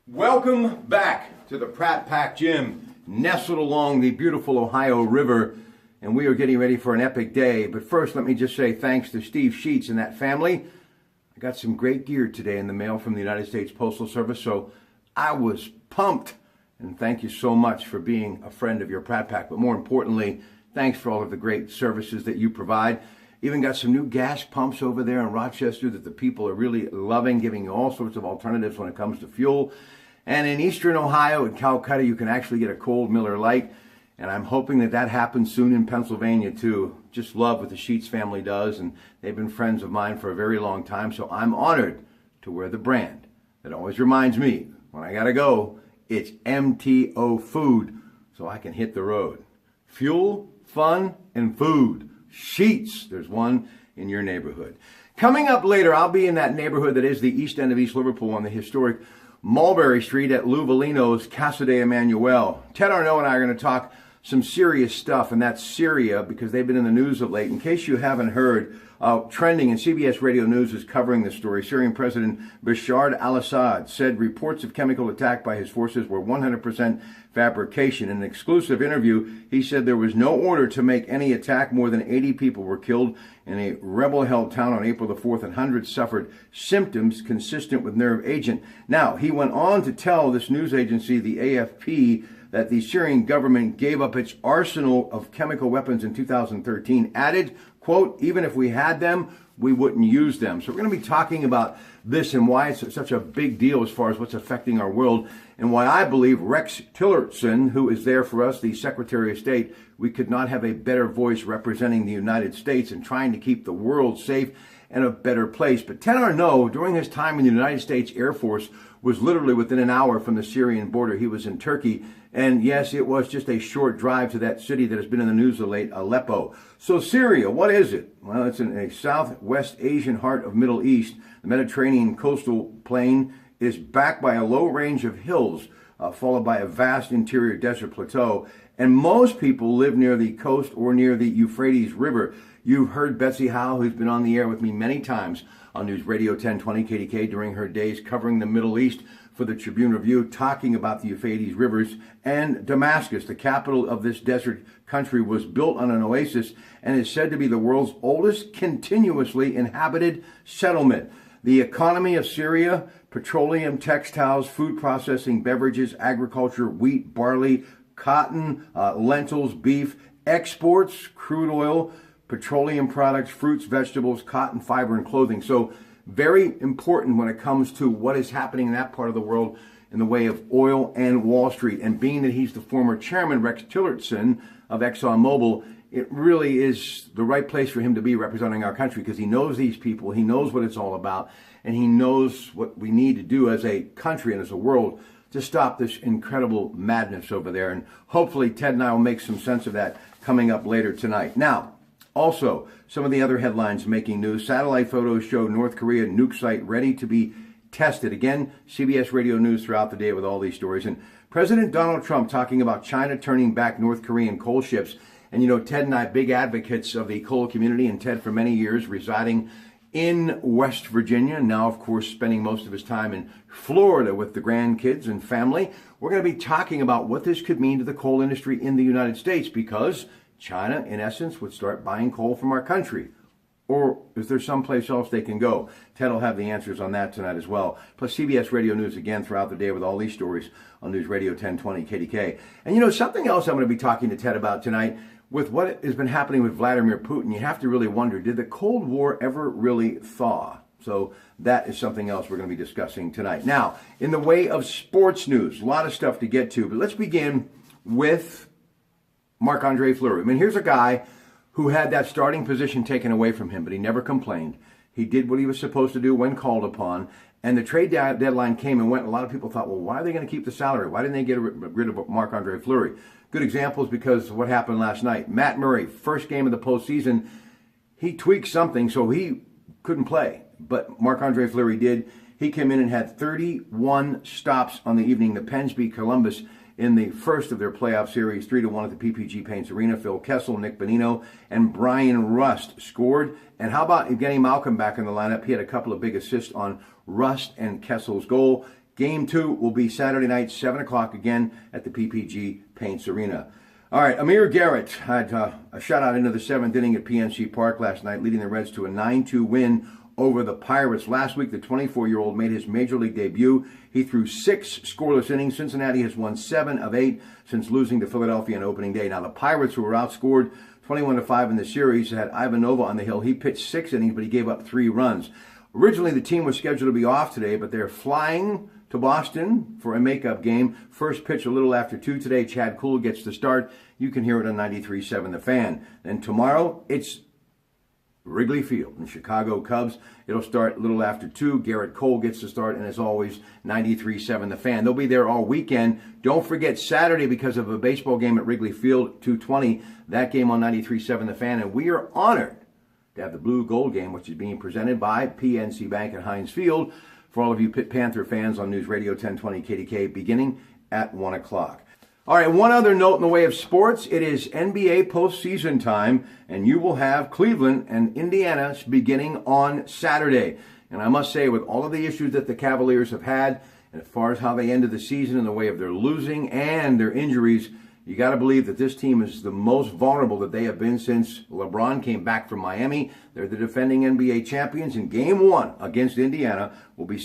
Welcome back to the Pratte Pack Gym, nestled along the beautiful Ohio River, and we are getting ready for an epic day. But first, let me just say thanks to Steve Sheets and that family. I got some great gear today in the mail from the United States Postal Service, so I was pumped. And thank you so much for being a friend of your Pratte Pack. But more importantly, thanks for all of the great services that you provide. Even got some new gas pumps over there in Rochester that the people are really loving, giving you all sorts of alternatives when it comes to fuel. And in eastern Ohio, in Calcutta, you can actually get a cold Miller Lite. And I'm hoping that that happens soon in Pennsylvania, too. Just love what the Sheets family does, and they've been friends of mine for a very long time. So I'm honored to wear the brand that always reminds me, when I gotta go, it's MTO Food, so I can hit the road. Fuel, fun, and food. Sheets, there's one in your neighborhood. Coming up later, I'll be in that neighborhood that is the east end of East Liverpool on the historic Mulberry Street at Lou Valino's Casa de Emmanuel. Ted Arnaud and I are going to talk some serious stuff, and that's Syria, because they've been in the news of late. In case you haven't heard, trending and CBS Radio News is covering this story. Syrian President Bashar al-Assad said reports of chemical attack by his forces were 100% fabrication. In an exclusive interview, he said there was no order to make any attack. More than 80 people were killed in a rebel-held town on April the 4th, and hundreds suffered symptoms consistent with nerve agent. Now, he went on to tell this news agency, the AFP, that the Syrian government gave up its arsenal of chemical weapons in 2013, added, quote, even if we had them, we wouldn't use them. So we're going to be talking about this and why it's such a big deal as far as what's affecting our world, and why I believe Rex Tillerson, who is there for us, the Secretary of State, we could not have a better voice representing the United States and trying to keep the world safe and a better place. But Ted Arnaud, during his time in the United States Air Force, was literally within an hour from the Syrian border. He was in Turkey. And yes, it was just a short drive to that city that has been in the news of late, Aleppo. So Syria, what is it? Well, it's in a southwest Asian heart of Middle East. The Mediterranean coastal plain is backed by a low range of hills, followed by a vast interior desert plateau. And most people live near the coast or near the Euphrates River. You've heard Betsy Howe, who's been on the air with me many times on News Radio 1020 KDK during her days covering the Middle East for the Tribune Review, talking about the Euphrates Rivers. And Damascus, the capital of this desert country, was built on an oasis and is said to be the world's oldest continuously inhabited settlement. The economy of Syria: petroleum, textiles, food processing, beverages, agriculture, wheat, barley, cotton, lentils, beef, exports, crude oil, petroleum products, fruits, vegetables, cotton, fiber, and clothing. So very important when it comes to what is happening in that part of the world in the way of oil and Wall Street. And being that he's the former chairman, Rex Tillerson of ExxonMobil, it really is the right place for him to be representing our country, because he knows these people, he knows what it's all about, and he knows what we need to do as a country and as a world to stop this incredible madness over there. And hopefully Ted and I will make some sense of that coming up later tonight. Now, also, some of the other headlines making news. Satellite photos show North Korea nuke site ready to be tested. Again, CBS Radio News throughout the day with all these stories. And President Donald Trump talking about China turning back North Korean coal ships. And you know, Ted and I, big advocates of the coal community, and Ted for many years residing in West Virginia, now of course spending most of his time in Florida with the grandkids and family. We're going to be talking about what this could mean to the coal industry in the United States, because China, in essence, would start buying coal from our country. Or is there someplace else they can go? Ted will have the answers on that tonight as well. Plus CBS Radio News again throughout the day with all these stories on News Radio 1020 KDK. And you know, something else I'm going to be talking to Ted about tonight, with what has been happening with Vladimir Putin, you have to really wonder, did the Cold War ever really thaw? So that is something else we're going to be discussing tonight. Now, in the way of sports news, a lot of stuff to get to, but let's begin with Marc-Andre Fleury. I mean, here's a guy who had that starting position taken away from him, but he never complained. He did what he was supposed to do when called upon, and the trade deadline came and went. A lot of people thought, well, why are they going to keep the salary? Why didn't they get rid of Marc-Andre Fleury? Good example is because of what happened last night. Matt Murray, first game of the postseason, he tweaked something, so he couldn't play. But Marc-Andre Fleury did. He came in and had 31 stops on the evening. The Pens beat Columbus in the first of their playoff series, 3-1 at the PPG Paints Arena. Phil Kessel, Nick Bonino, and Brian Rust scored. And how about getting Malcolm back in the lineup? He had a couple of big assists on Rust and Kessel's goal. Game 2 will be Saturday night, 7 o'clock again at the PPG Paints Arena. All right, Amir Garrett had a shutout into the 7th inning at PNC Park last night, leading the Reds to a 9-2 win over the Pirates. Last week, the 24-year-old made his Major League debut. He threw 6 scoreless innings. Cincinnati has won 7 of 8 since losing to Philadelphia on opening day. Now, the Pirates, who were outscored 21-5 in the series, had Ivan Nova on the hill. He pitched 6 innings, but he gave up 3 runs. Originally, the team was scheduled to be off today, but they're flying to Boston for a makeup game. First pitch a little after 2 today. Chad Kuhl gets the start. You can hear it on 93.7 The Fan. Then tomorrow, it's Wrigley Field. The Chicago Cubs, it'll start a little after 2. Garrett Cole gets the start, and as always, 93.7 The Fan. They'll be there all weekend. Don't forget Saturday, because of a baseball game at Wrigley Field, 2:20. That game on 93.7 The Fan, and we are honored to have the Blue Gold game, which is being presented by PNC Bank at Heinz Field for all of you Pitt Panther fans on News Radio 1020 KDK, beginning at 1 o'clock. All right, one other note in the way of sports. It is NBA postseason time, and you will have Cleveland and Indiana beginning on Saturday. And I must say, with all of the issues that the Cavaliers have had, and as far as how they ended the season in the way of their losing and their injuries, you got to believe that this team is the most vulnerable that they have been since LeBron came back from Miami. They're the defending NBA champions, and Game 1 against Indiana will be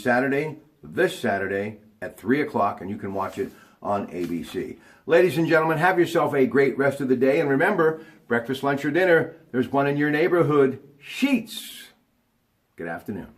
this Saturday at 3 o'clock, and you can watch it on ABC. Ladies and gentlemen, have yourself a great rest of the day, and remember, breakfast, lunch, or dinner, there's one in your neighborhood. Sheets. Good afternoon.